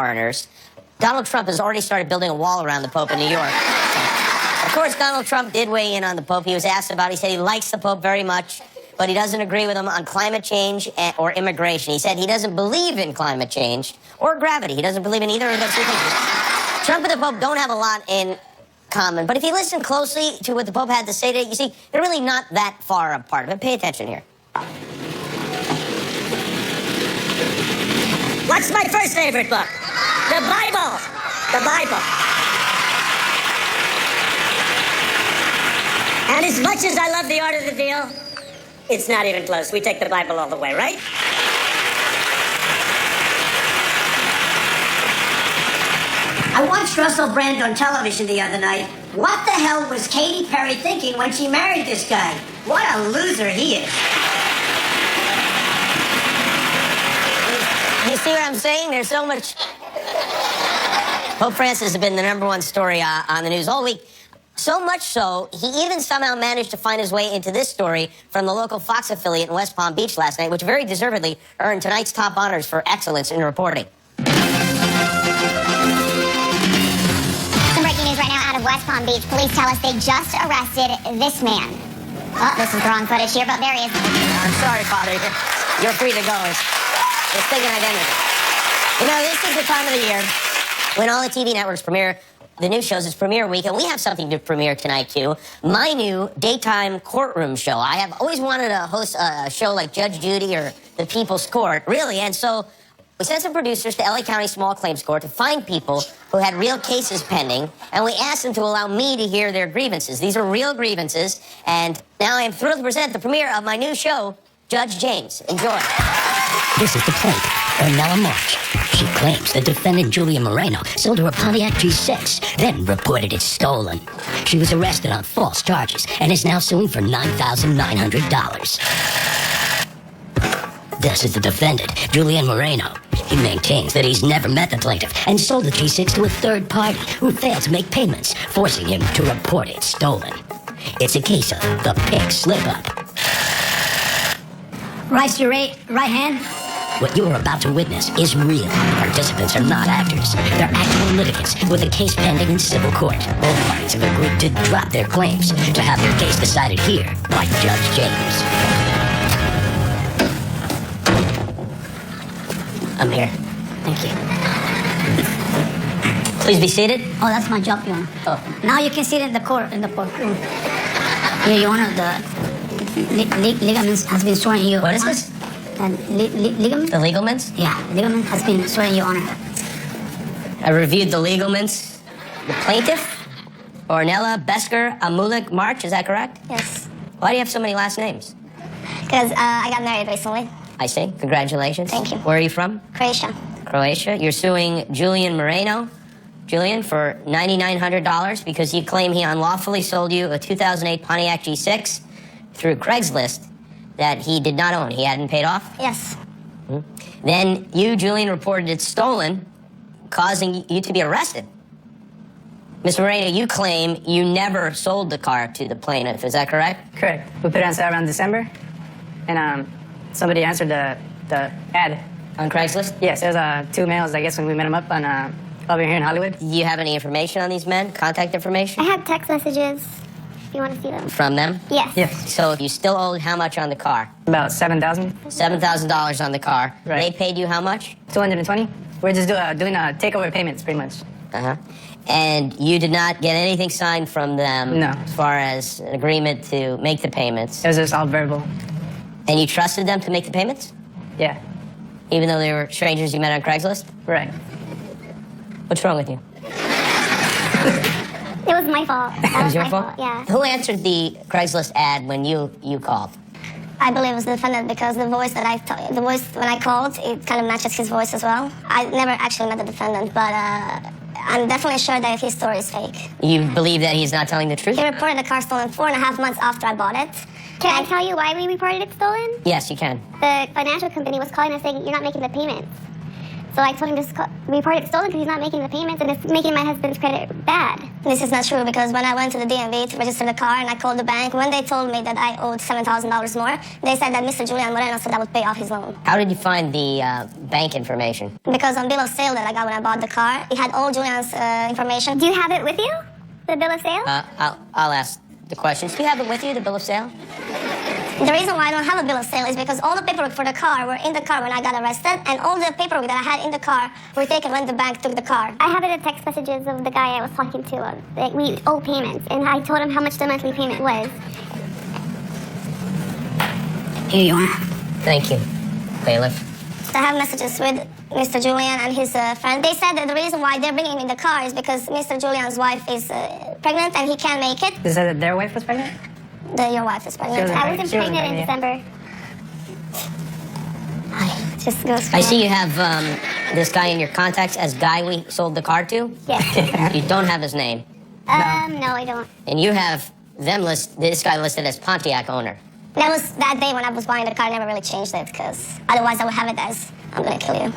foreigners, Donald Trump has already started building a wall around the Pope in New York. Of course, Donald Trump did weigh in on the Pope. He was asked about it. He said he likes the Pope very much, but he doesn't agree with him on climate change or immigration. He said he doesn't believe in climate change or gravity. He doesn't believe in either of those two things. Trump and the Pope don't have a lot in common, but if you listen closely to what the Pope had to say today, you see, they're really not that far apart. But pay attention here. What's my first favorite book? The Bible. The Bible. And as much as I love The Art of the Deal, it's not even close. We take the Bible all the way, right? I watched Russell Brand on television the other night. What the hell was Katy Perry thinking when she married this guy? What a loser he is. You see what I'm saying? There's so much... Pope Francis has been the #1 story on the news all week. So much so, he even somehow managed to find his way into this story from the local Fox affiliate in West Palm Beach last night, which very deservedly earned tonight's top honors for excellence in reporting. Some breaking news right now out of West Palm Beach. Police tell us they just arrested this man. Oh, this is the wrong footage here, but there he is. I'm sorry, Father. You're free to go. It's mistaken identity. You know, this is the time of the year when all the TV networks premiere the new shows. It's premiere week, and we have something to premiere tonight, too. My new daytime courtroom show. I have always wanted to host a show like Judge Judy or The People's Court, really, and so we sent some producers to LA County Small Claims Court to find people who had real cases pending, and we asked them to allow me to hear their grievances. These are real grievances, and now I am thrilled to present the premiere of my new show, Judge James. Enjoy. This is the plaintiff, Ornella March. She claims the defendant, Julian Moreno, sold her a Pontiac G6, then reported it stolen. She was arrested on false charges and is now suing for $9,900. This is the defendant, Julian Moreno. He maintains that he's never met the plaintiff and sold the G6 to a third party who failed to make payments, forcing him to report it stolen. It's a case of the pink slip-up. Raise your right hand. What you are about to witness is real. Participants are not actors. They're actual litigants with a case pending in civil court. Both parties have agreed to drop their claims to have their case decided here by Judge James. I'm here. Thank you. Please be seated. Oh, that's my job, Your Honor. Oh. Now you can sit in the courtroom. Here, Your Honor, the ligaments has been sworn in you. What is this? Ligament? The legalments? Yeah, ligament has been sworn in Your Honor. I reviewed the legalments. The plaintiff, Ornella Besker Amulik March, is that correct? Yes. Why do you have so many last names? Because I got married recently. I see. Congratulations. Thank you. Where are you from? Croatia. Croatia. You're suing Julian Moreno, Julian, for $9,900 because you claim he unlawfully sold you a 2008 Pontiac G6 through Craigslist that he did not own. He hadn't paid off? Yes. Mm-hmm. Then you, Julian, reported it stolen, causing you to be arrested. Mr. Moreno, you claim you never sold the car to the plaintiff. Is that correct? Correct. We put it on sale around December, and somebody answered the ad. On Craigslist? Yes, there's two males, I guess, when we met them up on over here in Hollywood. Do you have any information on these men? Contact information? I have text messages. If you want to see them. From them? Yes. Yes. So you still owed how much on the car? About $7,000. $7,000 on the car. Right. They paid you how much? $220. We're just doing takeover payments, pretty much. Uh-huh. And you did not get anything signed from them? No. As far as an agreement to make the payments? It was just all verbal. And you trusted them to make the payments? Yeah. Even though they were strangers you met on Craigslist? Right. What's wrong with you? It was my fault. It was your my fault? Yeah. Who answered the Craigslist ad when you called? I believe it was the defendant because the voice when I called, it kind of matches his voice as well. I never actually met the defendant, but I'm definitely sure that his story is fake. You believe that he's not telling the truth? He reported the car stolen 4.5 months after I bought it. Can I tell you why we reported it stolen? Yes, you can. The financial company was calling us saying, you're not making the payments. So So I told him just report it stolen because he's not making the payments and it's making my husband's credit bad. This is not true because when I went to the DMV to register the car and I called the bank, when they told me that I owed $7,000 more, they said that Mr. Julian Moreno said that would pay off his loan. How did you find the bank information? Because on bill of sale that I got when I bought the car, it had all Julian's information. Do you have it with you? The bill of sale? I'll ask the questions. Do you have it with you, the bill of sale? The reason why I don't have a bill of sale is because all the paperwork for the car were in the car when I got arrested, and all the paperwork that I had in the car were taken when the bank took the car. I have it in text messages of the guy I was talking to. That we owe payments, and I told him how much the monthly payment was. Here you are. Thank you, bailiff. I have messages with Mr. Julian and his friend. They said that the reason why they're bringing me the car is because Mr. Julian's wife is pregnant and he can't make it. They said that their wife was pregnant? Your wife is pregnant. I wasn't pregnant in December. Just goes. I see you have this guy in your contacts as guy we sold the car to. Yes. You don't have his name. No, I don't. And you have this guy listed as Pontiac owner. That was that day when I was buying the car. I never really changed it because otherwise I would have it as I'm gonna kill you.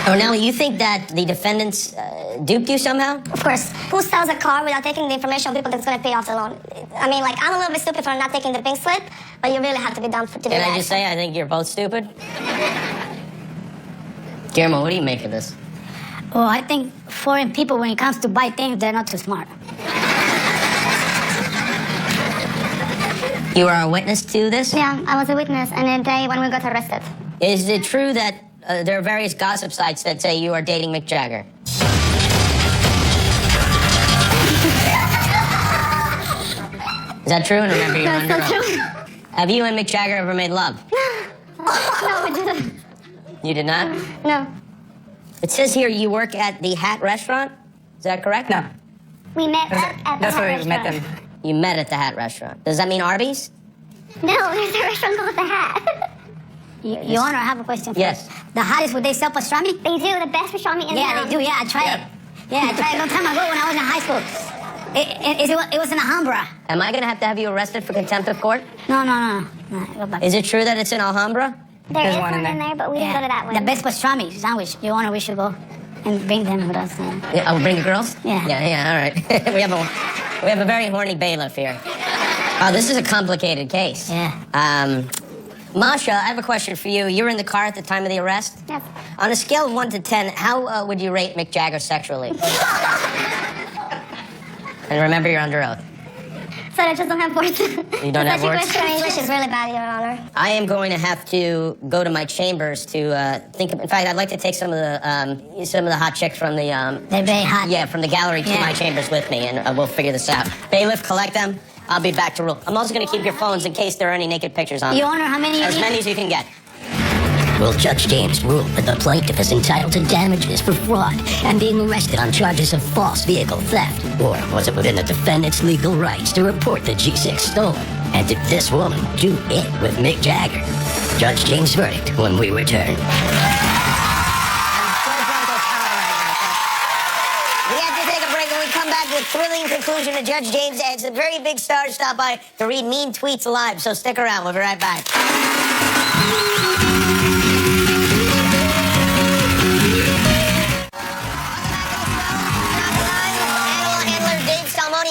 Oh, now you think that the defendants duped you somehow? Of course. Who sells a car without taking the information of people that's gonna pay off the loan? I mean, like, I'm a little bit stupid for not taking the pink slip, but you really have to be dumb to do that. Can I just say I think you're both stupid? Guillermo, what do you make of this? Well, I think foreign people, when it comes to buy things, they're not too smart. You are a witness to this? Yeah, I was a witness, and the day when we got arrested. Is it true that there are various gossip sites that say you are dating Mick Jagger? Is that true? And remember, you're under That's so oath. true. Have you and Mick Jagger ever made love? No, we didn't. You did not? No. It says here you work at the Hat Restaurant. Is that correct? No. We met at the That's Hat where we met restaurant. them. You met at the Hat Restaurant. Does that mean Arby's? No, there's a restaurant called The Hat. Your Honor, I have a question. Yes. The Hat is where they sell pastrami? They do, the best pastrami in Yeah, town. they do. Yeah, I tried it. Yeah, I tried it a long time ago when I was in high school. It was in Alhambra. Am I going to have you arrested for contempt of court? No. Go back. Is it true that it's in Alhambra? There There's is one one in in there. there, but we didn't go to that one. The best pastrami sandwich. Your Honor, we should go and bring them with us. Yeah, I'll bring the girls? Yeah. Yeah, all right. we have a very horny bailiff here. This is a complicated case. Yeah. Masha, I have a question for you. You were in the car at the time of the arrest? Yes. On a scale of 1 to 10, how would you rate Mick Jagger sexually? And remember, you're under oath. So I just don't have words. You don't have words? Your English is really bad, Your Honor. I am going to have to go to my chambers to think of. In fact, I'd like to take some of the hot chicks from the They're very hot. yeah, from the gallery to Yeah. my chambers with me, and we'll figure this out. Bailiff, collect them. I'll be back to rule. I'm also going to keep your phones in case there are any naked pictures on them. Your Honor, how many? As many as you can get. Will Judge James rule that the plaintiff is entitled to damages for fraud and being arrested on charges of false vehicle theft? Or was it within the defendant's legal rights to report the G6 stolen? And did this woman do it with Mick Jagger? Judge James' verdict when we return. We have to take a break. When we come back with thrilling conclusion to Judge James and some very big stars stop by to read mean tweets live. So stick around. We'll be right back.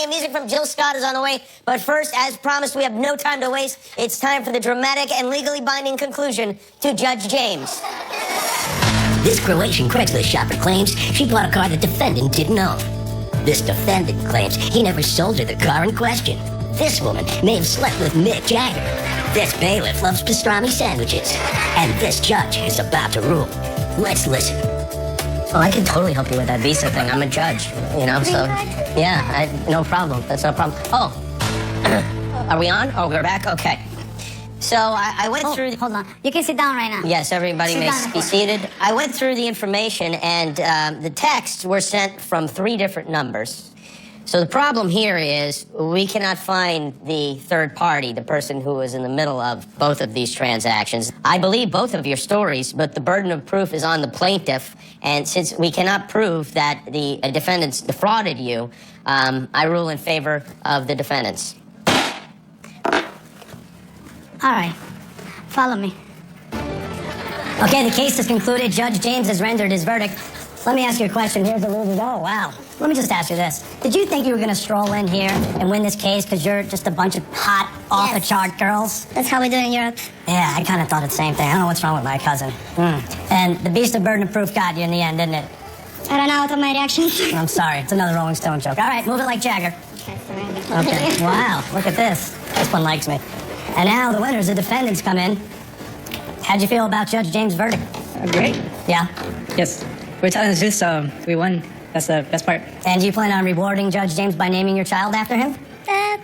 Music from Jill Scott is on the way. But first, as promised, we have no time to waste. It's time for the dramatic and legally binding conclusion to Judge James. This Croatian Craigslist shopper claims she bought a car the defendant didn't own. This defendant claims he never sold her the car in question. This woman may have slept with Mick Jagger. This bailiff loves pastrami sandwiches. And this judge is about to rule. Let's listen. Oh, I can totally help you with that visa thing. I'm a judge, you know, so... Yeah, no problem. That's no problem. Oh, are we on? Oh, we're back? Okay. So I went through... Hold on. You can sit down right now. Yes, everybody Sit may down. be seated. I went through the information, and the texts were sent from 3 different numbers. So the problem here is we cannot find the third party, the person who was in the middle of both of these transactions. I believe both of your stories, but the burden of proof is on the plaintiff. And since we cannot prove that the defendants defrauded you, I rule in favor of the defendants. All right. Follow me. Okay, the case is concluded. Judge James has rendered his verdict. Let me ask you a question. Here's the losers. Oh, wow. Let me just ask you this. Did you think you were going to stroll in here and win this case because you're just a bunch of hot, off-the-chart girls? That's how we do it in Europe. Yeah, I kind of thought the same thing. I don't know what's wrong with my cousin. And the beast of burden of proof got you in the end, didn't it? I don't know what my reactions. I'm sorry. It's another Rolling Stone joke. All right, move it like Jagger. Okay. Wow, look at this. This one likes me. And now the winners, the defendants, come in. How'd you feel about Judge James' verdict? Great. Yeah? Yes. We're telling the truth, so we won. That's the best part. And do you plan on rewarding Judge James by naming your child after him?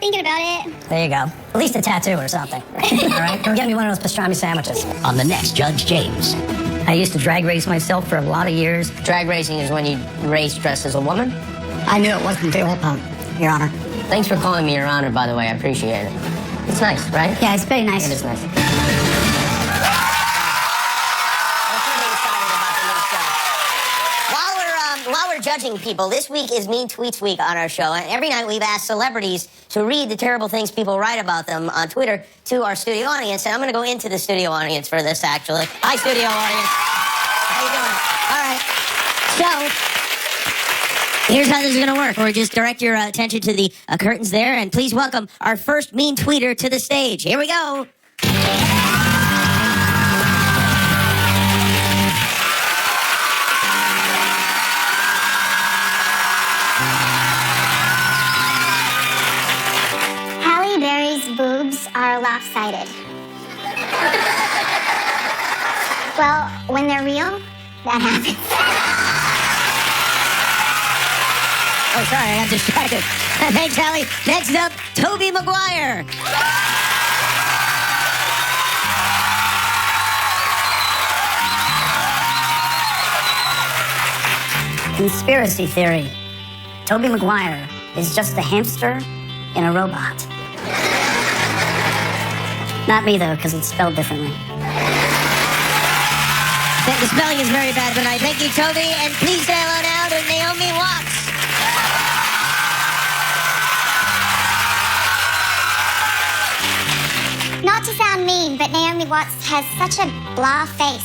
Thinking about it. There you go. At least a tattoo or something. All right? Go get me one of those pastrami sandwiches. On the next Judge James. I used to drag race myself for a lot of years. Drag racing is when you race dressed as a woman. I knew it wasn't real, Your Honor. Thanks for calling me Your Honor, by the way. I appreciate it. It's nice, right? Yeah, it's very nice. It is nice. While we're judging people, this week is Mean Tweets Week on our show. And every night we've asked celebrities to read the terrible things people write about them on Twitter to our studio audience. And I'm going to go into the studio audience for this, actually. Hi, studio audience. How you doing? All right. So, here's how this is going to work. We'll just direct your attention to the curtains there. And please welcome our first mean tweeter to the stage. Here we go. Halle Berry's boobs are lopsided. Well, when they're real, that happens. Oh, sorry, I got distracted. Thanks, Hallie. Next up, Tobey Maguire. Conspiracy theory. Tobey Maguire is just a hamster in a robot. Not me, though, because it's spelled differently. The spelling is very bad tonight. Thank you, Toby. And please say hello now to Naomi Watts. Not to sound mean, but Naomi Watts has such a blah face.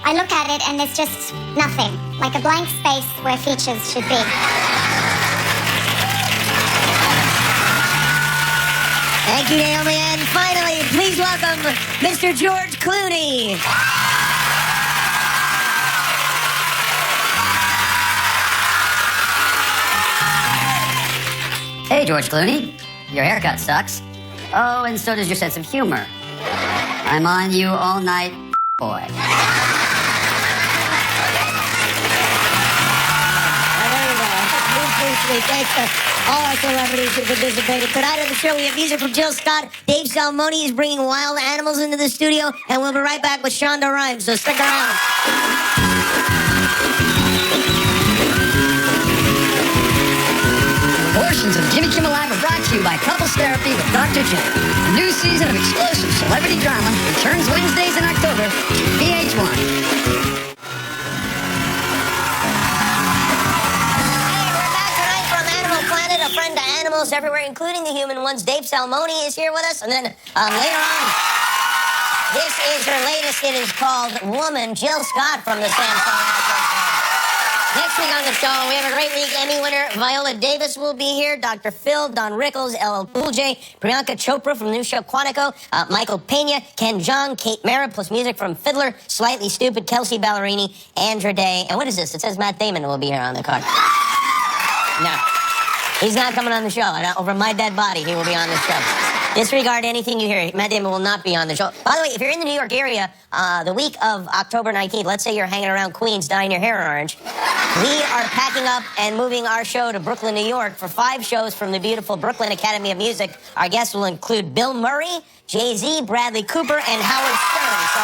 I look at it and it's just nothing, like a blank space where features should be. Thank you, Naomi. And finally, please welcome Mr. George Clooney. Hey, George Clooney. Your haircut sucks. Oh, and so does your sense of humor. I'm on you all night, boy. Thanks to all our celebrities who participated. Tonight on the show, we have music from Jill Scott. Dave Salmoni is bringing wild animals into the studio, and we'll be right back with Shonda Rhimes, so stick around. Portions of Jimmy Kimmel Live are brought to you by Couples Therapy with Dr. J. A new season of explosive celebrity drama returns Wednesdays in October, VH1. A friend to animals everywhere, including the human ones. Dave Salmoni is here with us. And then later on, this is her latest. It is called Woman, Jill Scott from the Samsung. Next week on the show, we have a great week. Emmy winner Viola Davis will be here. Dr. Phil, Don Rickles, LL Cool J, Priyanka Chopra from the new show Quantico, Michael Pena, Ken Jeong, Kate Mara, plus music from Fiddler, Slightly Stupid, Kelsey Ballerini, Andra Day. And what is this? It says Matt Damon will be here on the card. No. He's not coming on the show. Over my dead body, he will be on the show. Disregard anything you hear. Matt Damon will not be on the show. By the way, if you're in the New York area, the week of October 19th, let's say you're hanging around Queens dyeing your hair orange, we are packing up and moving our show to Brooklyn, New York for 5 shows from the beautiful Brooklyn Academy of Music. Our guests will include Bill Murray, Jay-Z, Bradley Cooper, and Howard Stern. So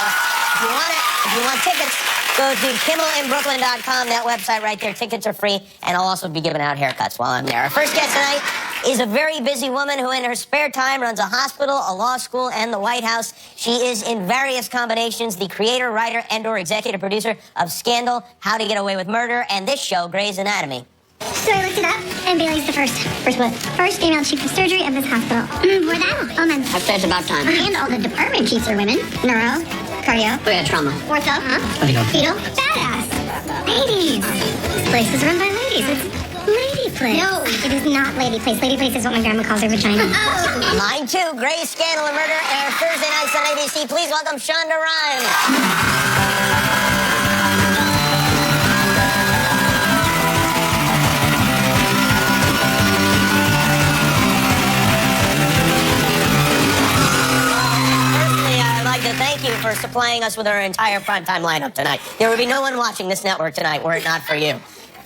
if you want tickets, go to KimmelInBrooklyn.com, that website right there. Tickets are free, and I'll also be giving out haircuts while I'm there. Our first guest tonight is a very busy woman who in her spare time runs a hospital, a law school, and the White House. She is in various combinations the creator, writer, and/or executive producer of Scandal, How to Get Away with Murder, and this show, Grey's Anatomy. So I looked it up, and Bailey's the first what? First female chief of surgery of this hospital. We're that. Oh, man. I'd say it's about time. And all the department chiefs are women. Neuro, Cardio. Oh yeah, trauma. Ortho. Fetal. Fetal. Badass. Ladies. This place is run by ladies. It's lady place. No, it is not lady place. Lady place is what my grandma calls her vagina. Mine too. Grey Scandal and Murder air Thursday nights on ABC. Please welcome Shonda Rhimes. I'd like to thank you for supplying us with our entire primetime lineup tonight. There would be no one watching this network tonight were it not for you.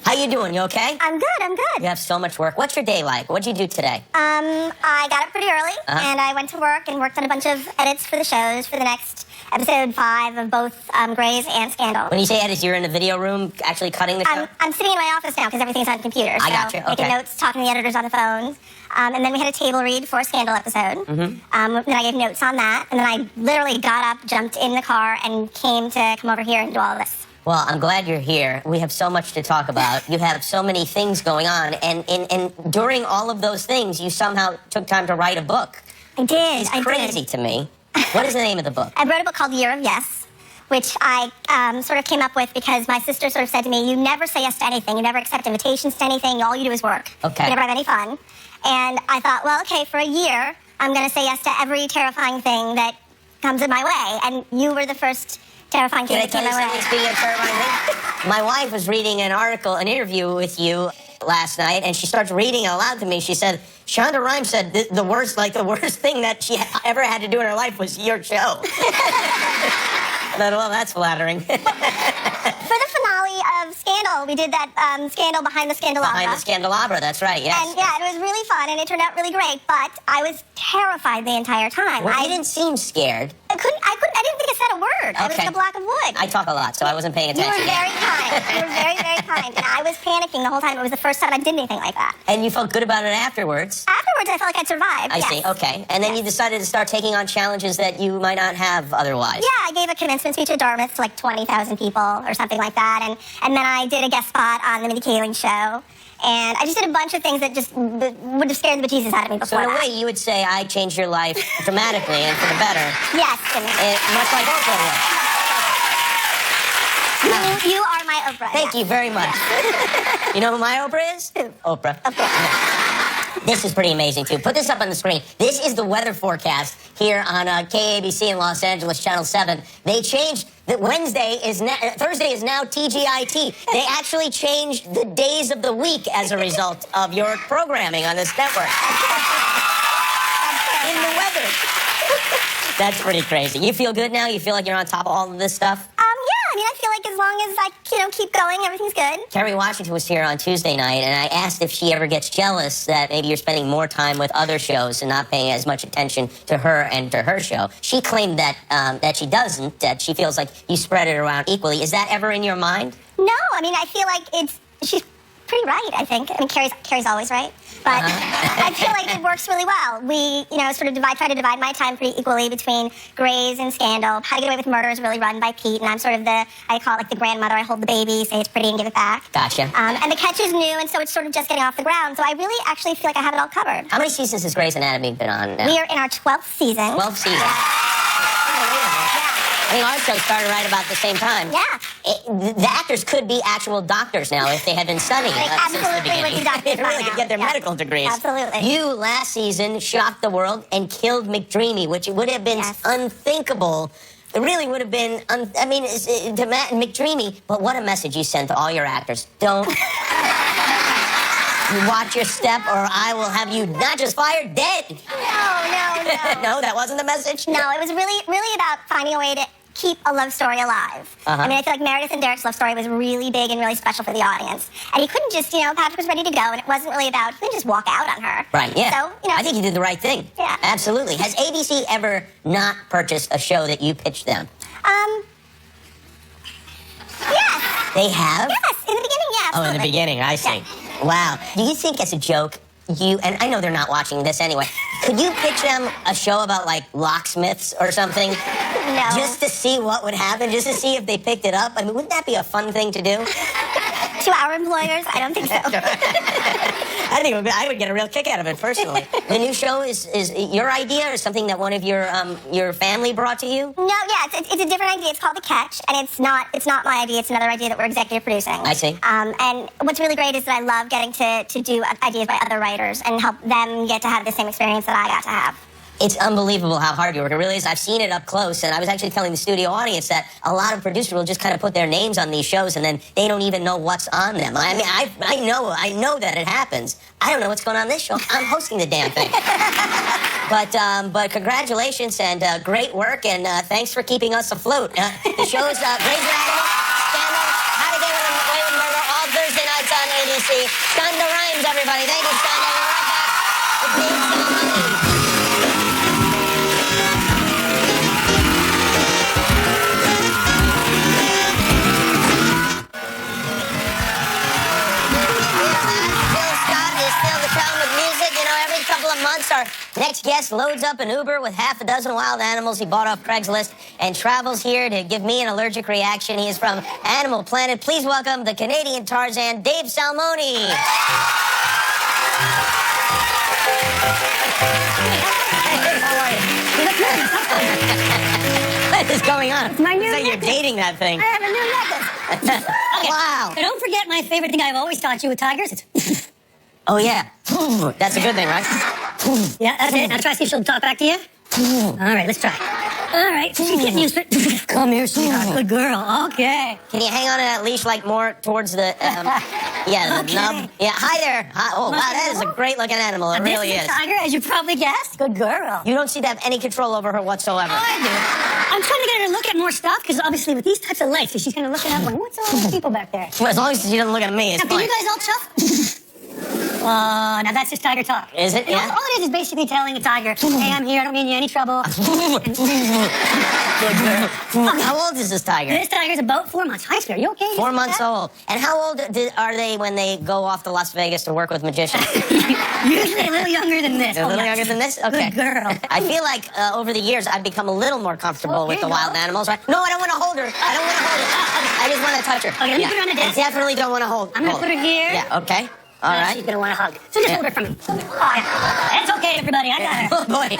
How you doing? You okay? I'm good. You have so much work. What's your day like? What'd you do today? I got up pretty early, and I went to work and worked on a bunch of edits for the shows for the next episode 5 of both Grey's and Scandal. When you say edits, you're in the video room actually cutting the show? I'm sitting in my office now because everything's on the computer. I got you. Making Okay. notes, talking to the editors on the phones. And then we had a table read for a Scandal episode. Then I gave notes on that. And then I literally got up, jumped in the car, and came over here and do all this. Well, I'm glad you're here. We have so much to talk about. You have so many things going on. And during all of those things, you somehow took time to write a book. I did. It's I crazy did. to me. What is the name of the book? I wrote a book called Year of Yes, which I sort of came up with because my sister sort of said to me, you never say yes to anything. You never accept invitations to anything. All you do is work. Okay. You never have any fun. And I thought, well, okay, for a year, I'm going to say yes to every terrifying thing that comes in my way. And you were the first terrifying thing Can I that tell came you my something way. speaking of terrifying things? My wife was reading an article, an interview with you last night, and she starts reading it aloud to me. She said, Shonda Rhimes said the worst thing that she ever had to do in her life was your show. I thought, well, that's flattering. For the finale of Scandal, we did that Scandal Behind the Scandalabra. Behind the Scandalabra, that's right, yes. And yeah, it was really fun, and it turned out really great, but I was terrified the entire time. Well, you didn't seem scared. I didn't think I said a word. I was like a block of wood. I talk a lot, so I wasn't paying You attention. were very kind. You were very, very kind. And I was panicking the whole time. It was the first time I did anything like that. And you felt good about it afterwards. Afterwards, I felt like I'd survived. I yes. see, okay. And then you decided to start taking on challenges that you might not have otherwise. Yeah, I gave a commencement speech at Dartmouth to like 20,000 people or something like that. And then I did a guest spot on the Mindy Kaling show. And I just did a bunch of things that just would have scared the bejesus out of me So before in a that. way, you would say I changed your life dramatically and for the better. Yes, Jimmy. Much like Oprah would. You are my Oprah. Thank you very much. You know who my Oprah is? Who? Oprah. This is pretty amazing, too. Put this up on the screen. This is the weather forecast here on KABC in Los Angeles, Channel 7. They changed that Thursday is now TGIT. They actually changed the days of the week as a result of your programming on this network. In the weather. That's pretty crazy. You feel good now? You feel like you're on top of all of this stuff? Yeah, I mean, I feel like as long as I, keep going, everything's good. Kerry Washington was here on Tuesday night, and I asked if she ever gets jealous that maybe you're spending more time with other shows and not paying as much attention to her and to her show. She claimed that that she doesn't, that she feels like you spread it around equally. Is that ever in your mind? No, I mean, I feel like she's pretty right, I think. I mean, Carrie's always right. But I feel like it works really well. We, sort of try to divide my time pretty equally between Grey's and Scandal. How to Get Away with Murder is really run by Pete, and I'm sort of I call it like the grandmother. I hold the baby, say it's pretty, and give it back. Gotcha. And The Catch is new, and so it's sort of just getting off the ground. So I really actually feel like I have it all covered. How many seasons has Grey's Anatomy been on now? We are in our 12th season. 12 seasons. I mean, our show started right about the same time. Yeah. The actors could be actual doctors now if they had been studying They since the absolutely beginning. would be doctors They by really now. could get their Yeah. medical degrees. Absolutely. You, last season, shocked the world and killed McDreamy, which would have been Yes. unthinkable. It really would have been, to Matt and McDreamy. But what a message you sent to all your actors. Don't you watch your step or I will have you not just fired, dead. No. No, that wasn't the message? No, it was really about finding a way to keep a love story alive. I mean, I feel like Meredith and Derek's love story was really big and really special for the audience. And he couldn't just, Patrick was ready to go, and it wasn't really about, he couldn't just walk out on her. Right, yeah. So, I think you did the right thing. Yeah. Absolutely. Has ABC ever not purchased a show that you pitched them? Yes. They have? Yes, in the beginning, yeah. Oh, in the absolutely. beginning, I see. Yeah. Wow. Do you think as a joke, and I know they're not watching this anyway, could you pitch them a show about like locksmiths or something? No. Just to see what would happen, just to see if they picked it up? I mean, wouldn't that be a fun thing to do? To our employers, I don't think so. I think I would get a real kick out of it personally. The new show is your idea or something that one of your family brought to you? No, yeah, it's a different idea. It's called The Catch, and it's not my idea. It's another idea that we're executive producing. I see. And what's really great is that I love getting to do ideas by other writers and help them get to have the same experience that I got to have. It's unbelievable how hard you work. It really is. I've seen it up close, and I was actually telling the studio audience that a lot of producers will just kind of put their names on these shows, and then they don't even know what's on them. I mean, I know that it happens. I don't know what's going on in this show. I'm hosting the damn thing. But congratulations and great work, and thanks for keeping us afloat. The show is Grey's Anatomy, Scandal, How to Get Away with Murder, all Thursday nights on ABC. Shonda Rhimes, everybody. Thank you, Shonda. We're right back with Dave Salmoni. Months, our next guest loads up an Uber with half a dozen wild animals he bought off Craigslist and travels here to give me an allergic reaction. He is from Animal Planet. Please welcome the Canadian Tarzan, Dave Salmoni. What is going on? It's my new It's like you're necklace. dating that thing. I have a new necklace. Okay. Wow. So don't forget my favorite thing I've always taught you with tigers. It's Oh, yeah. That's a good thing, right? yeah, that's it. Now try to see if she'll talk back to you. All right, let's try. All right, she's getting used to it. Come here, sweetheart. Good girl. Okay. Can you hang on to that leash like more towards the, yeah, the Okay. nub? Yeah, hi there. Hi. Oh, wow, that is a great looking animal. It really This is. is a tiger, as you probably guessed. Good girl. You don't seem to have any control over her whatsoever. Oh, I do. I'm trying to get her to look at more stuff because obviously with these types of lights, she's going to look it up going, what's all those people back there? Well, as long as she doesn't look at me, it's Now, can fine. you guys all chuff? Now that's just tiger talk. Is it? You know, Yeah. all it is basically telling the tiger, hey, I'm here, I don't mean you any trouble. How old is this tiger? This tiger's about 4 months. Hi, Spirit, you okay? 4 months old. And how old are they when they go off to Las Vegas to work with magicians? Usually a little younger than this. A little yeah. younger than this? Okay. Good girl. I feel like over the years I've become a little more comfortable Oh, with the here you wild go. animals. Right? No, I don't want to hold her. I don't want to hold her. I just want to touch her. Okay, let me put her on the I desk. definitely don't want to hold I'm gonna hold put her here. Yeah, okay. All Now right. She's gonna want a hug. So just Yeah. hold her from me. Oh, yeah. It's okay, everybody. I got her. Oh, boy.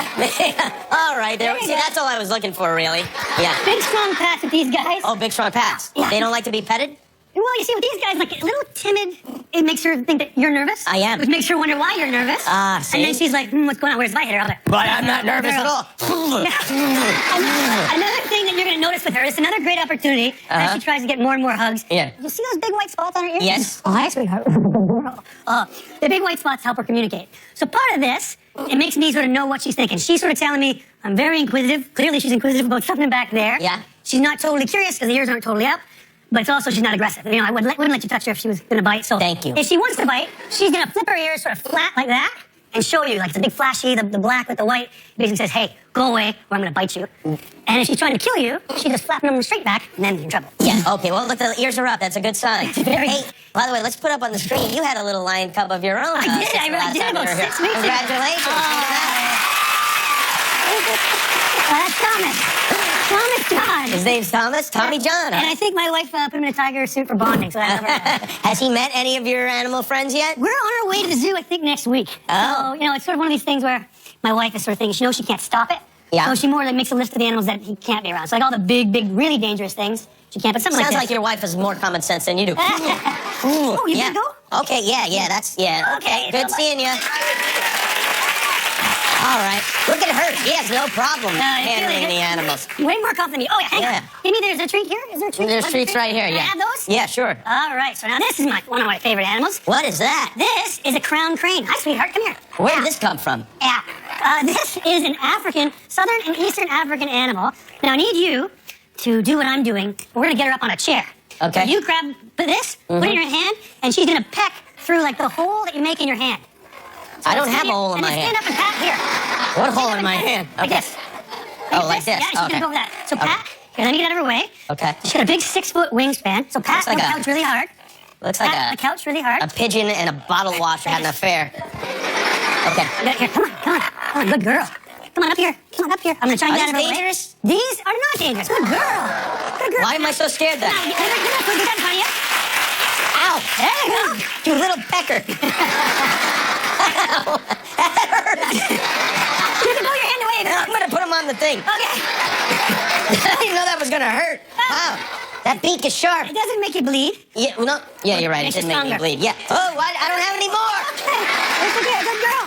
All right. There you See, go. that's all I was looking for, really. Yeah. Big strong pats with these guys. Oh, big strong pats. Yeah. They don't like to be petted? Well, you see, with these guys, like a little timid, it makes her think that you're nervous. I am. Which makes her wonder why you're nervous. Ah, see? And then she's like, what's going on? Where's my hair? I'm like, But I'm not nervous at all. Another thing that you're going to notice with her is another great opportunity as she tries to get more and more hugs. Yeah. You see those big white spots on her ears? Yes. Oh, hi, sweetheart. The big white spots help her communicate. So part of this, it makes me sort of know what she's thinking. She's sort of telling me, I'm very inquisitive. Clearly, she's inquisitive about something back there. Yeah. She's not totally curious because the ears aren't totally up. But it's also she's not aggressive. You know, I wouldn't let you touch her if she was going to bite. So Thank you. If she wants to bite, she's going to flip her ears sort of flat like that and show you, like it's a big flashy, the black with the white. Basically says, hey, go away or I'm going to bite you. And if she's trying to kill you, she just flaps them straight back and then you're in trouble. Yeah. Okay. Well, look, the ears are up. That's a good sign. Very- Hey, by the way, let's put up on the screen. You had a little lion cub of your own. I did. since I the really last did. time you About were here. 6 weeks ago. Congratulations. That's Thomas. Thomas John. His name's Thomas. Tommy John. And I think my wife put him in a tiger suit for bonding, so that's Has he met any of your animal friends yet? We're on our way to the zoo, I think, next week. Oh. So, you know, it's sort of one of these things where my wife is sort of thinking, she knows she can't stop it. Yeah. So she more like makes a list of the animals that he can't be around. So like all the big, really dangerous things, she can't. But something Sounds like like this. your wife has more common sense than you do. Oh, you yeah. gonna go? Okay, yeah, yeah. Okay, Good so- seeing you. All right. Look at her. She has no problem handling the animals. Way more confident than me. Oh, yeah, hang Yeah. on. Maybe there's a treat here? Is there a treat? There's treats right here, Can I yeah. have those? Yeah, sure. All right, so now this is one of my favorite animals. What is that? This is a crown crane. Hi, sweetheart, come here. Where did this come from? Yeah. This is an African, southern and eastern African animal. Now, I need you to do what I'm doing. We're going to get her up on a chair. Okay. So you grab this, put it in your hand, and she's going to peck through like the hole that you make in your hand. So I don't stand have a here, hole in and my then hand. stand up and pat here. What Stand hole up in and my pat. hand? Like Okay. this. Oh, like this. Yeah, she's Okay. going to go over that. So Okay. pat. Here, let me get out of her way. Okay. She's got a big 6-foot wingspan. So pat Looks like the a- couch really hard. Looks like Pat the couch really hard. a pigeon and a bottle washer had an affair. Okay. Here, come on, good girl. Come on up here. I'm gonna try and Are get out of these her way. dangerous? These are not dangerous. Good girl. Good girl. Why am I so scared then? Now, get that in front of you. Ow! There you go. You little pecker. You can pull your hand away. I'm gonna put him on the thing. Okay. I didn't know that was gonna hurt. Wow. That beak is sharp. It doesn't make you bleed. Yeah, well, no. Yeah, you're right. It Makes you didn't make me stronger. bleed. Yeah. Oh, I don't have any more. It's okay, good girl.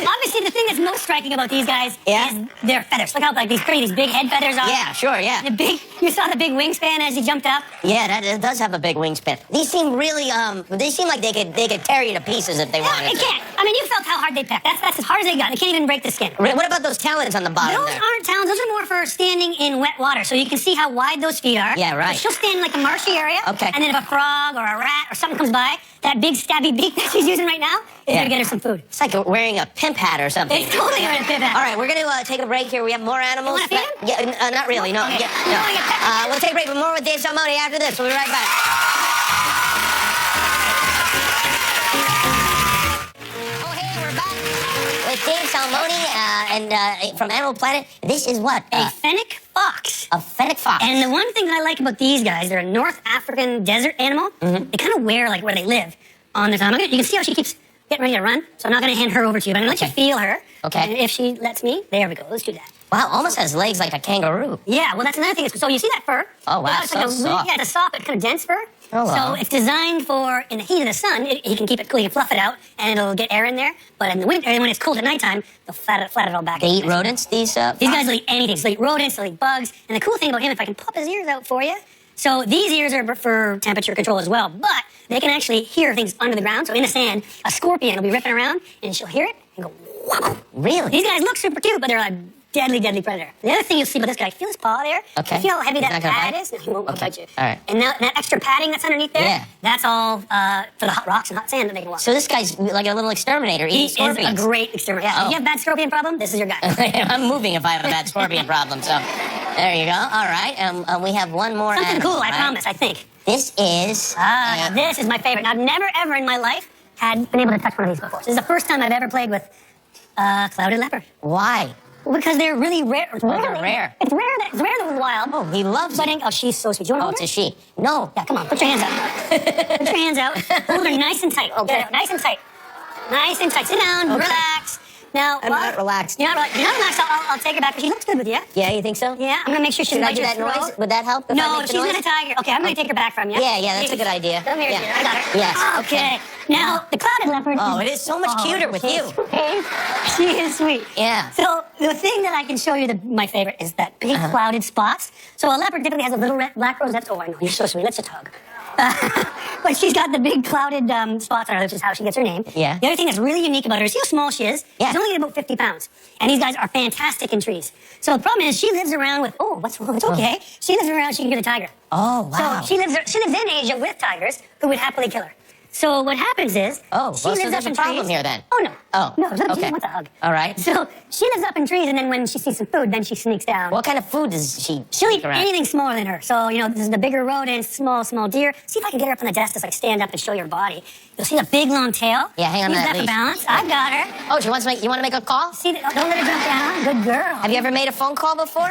Now, obviously, the thing that's most striking about these guys Yeah? is their feathers. Look how like these big head feathers are. Yeah, sure, yeah. You saw the big wingspan as he jumped up. Yeah, that does have a big wingspan. These seem really, they seem like they could tear you to pieces if they No, wanted it to. can't. I mean, you felt how hard they pecked. That's as hard as they got. They can't even break the skin. What about those talons on the bottom Those there? aren't talons. Those are more for standing in wet water. So you can see how wide those feet are. Yeah, right. So she'll stand in like a marshy area. Okay. And then if a frog or a rat or something comes by, that big stabby beak that she's using right now is Yeah. gonna get her some food. It's like wearing a pimp hat or something. It's totally wearing a pimp hat. All right, we're going to take a break here. We have more animals. You wanna feed Yeah, not really. No. Okay. Yeah, You wanna get pecked? we'll take a break, but more with Dave Salmoni after this. We'll be right back. Oh, hey, we're back with Dave Salmoni from Animal Planet. This is what? A fennec fox. A fennec fox. And the one thing that I like about these guys, they're a North African desert animal. Mm-hmm. They kind of wear like where they live on their thumb. You can see how she keeps getting ready to run. So I'm not going to hand her over to you, but I'm going to let you feel her. Okay. And if she lets me, there we go. Let's do that. Wow, almost has legs like a kangaroo. Yeah, well, that's another thing. So you see that fur? Oh, wow, It's like so soft. Yeah, it's a soft, but kind of dense fur. Oh, wow. So it's designed for, in the heat of the sun, he can keep it cool. He can fluff it out, and it'll get air in there. But in the winter, and when it's cold at nighttime, they'll flat it all back. They eat rodents, these These guys will eat anything. So they'll eat rodents, they'll eat bugs. And the cool thing about him, if I can pop his ears out for you. So these ears are for temperature control as well, but they can actually hear things under the ground. So in the sand, a scorpion will be ripping around, and she'll hear it and go, wow. Really? These guys look super cute, but they're a deadly, deadly predator. The other thing you'll see about this guy, feel his paw there? Okay. Feel how heavy He's that not gonna pad bite? is? No, he won't Okay. bite you. All right. And that extra padding that's underneath there, Yeah. that's all for the hot rocks and hot sand that they can walk. So this guy's like a little exterminator, he eating is scorpions. a great exterminator. Yeah, Oh. if you have a bad scorpion problem, this is your guy. I'm moving if I have a bad scorpion problem. So there you go. All right. We have one more Something animal, cool, I right? promise, I think. This is... Now this is my favorite. Now, I've never, ever in my life had been able to touch one of these before. This is the first time I've ever played with clouded leopard. Why? Because they're really rare. they're rare. It's rare that in the wild. Oh, he loves it. Oh, she's so sweet. Do you want Oh, to it's hold a she. No. Yeah, come on. Put your hands out. Put your hands out. Hold her nice and tight. Okay. Nice and tight. Nice and tight. Sit down. Okay. Relax. Now, I'm not relaxed. You're not relaxed. I'll take her back. She looks good with you. Yeah, you think so? Yeah. I'm gonna make sure she Should I likes do your that noise? throat. Would that help? If I No, make the she's noise? gonna tiger. Okay, I'm gonna take her back from you. Yeah, that's a good idea. Come here, Yeah. dear. I got her. Yes, Okay. Now, the clouded leopard. Oh, it is so much cuter with you. She is sweet. Yeah. So the thing that I can show you, my favorite, is that big clouded spots. So a leopard typically has a little red, black rosettes. Oh, I know, you're so sweet. Let's just hug. But she's got the big clouded spots on her, which is how she gets her name. Yeah. The other thing that's really unique about her is see how small she is? Yeah. She's only about 50 pounds. And these guys are fantastic in trees. So the problem is she lives around with, oh, what's wrong? It's okay. She lives around, she can get a tiger. Oh, wow. So she lives in Asia with tigers who would happily kill her. So what happens is Oh, she well, so lives there's up in a problem trees. here then. Oh no. Oh, No, she okay. wants a hug. All right. So she lives up in trees, and then when she sees some food, then she sneaks down. What kind of food does she She'll eat sneak around? anything smaller than her. So, this is the bigger rodents, small deer. See if I can get her up on the desk, just like stand up and show your body. You'll see the big long tail. Yeah, hang on Use to that for leash. balance. I've got her. Oh, you want to make a call? See, don't let her jump down. Good girl. Have you ever made a phone call before?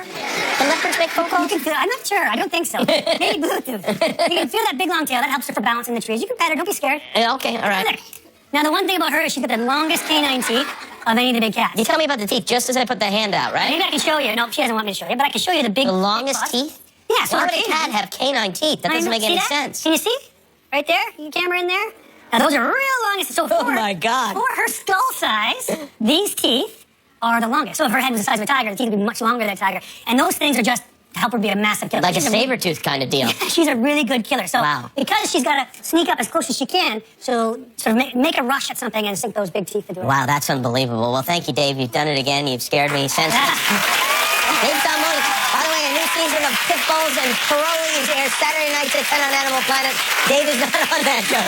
Can leopards make phone calls? I'm not sure. I don't think so. Maybe Bluetooth. You can feel that big long tail. That helps her for balancing the trees. You can pet her. Don't be scared. Yeah, okay, all right. There. Now, the one thing about her is she's got the longest canine teeth of any of the big cats. You tell me about the teeth just as I put the hand out, right? Maybe I can show you. No, she doesn't want me to show you, but I can show you the big. The longest big teeth? Yeah, so Why her would a canine- cat have canine teeth? That I doesn't know. make See any that? sense. Can you see? Right there? Your camera in there? Now, those are real long. So Oh, my God. For her skull size, these teeth are the longest. So if her head was the size of a tiger, the teeth would be much longer than a tiger. And those things are just to help her be a massive killer. Like a She's saber-tooth kind of deal. She's a really good killer. So Wow. because she's got to sneak up as close as she can, she'll sort of make a rush at something and sink those big teeth into her. Wow, that's unbelievable. Well, thank you, Dave. You've done it again. You've scared me since. Dave Salmoni. By the way, a new season of Pitbulls and Parolees airs Saturday nights at 10 on Animal Planet. Dave is not on that show.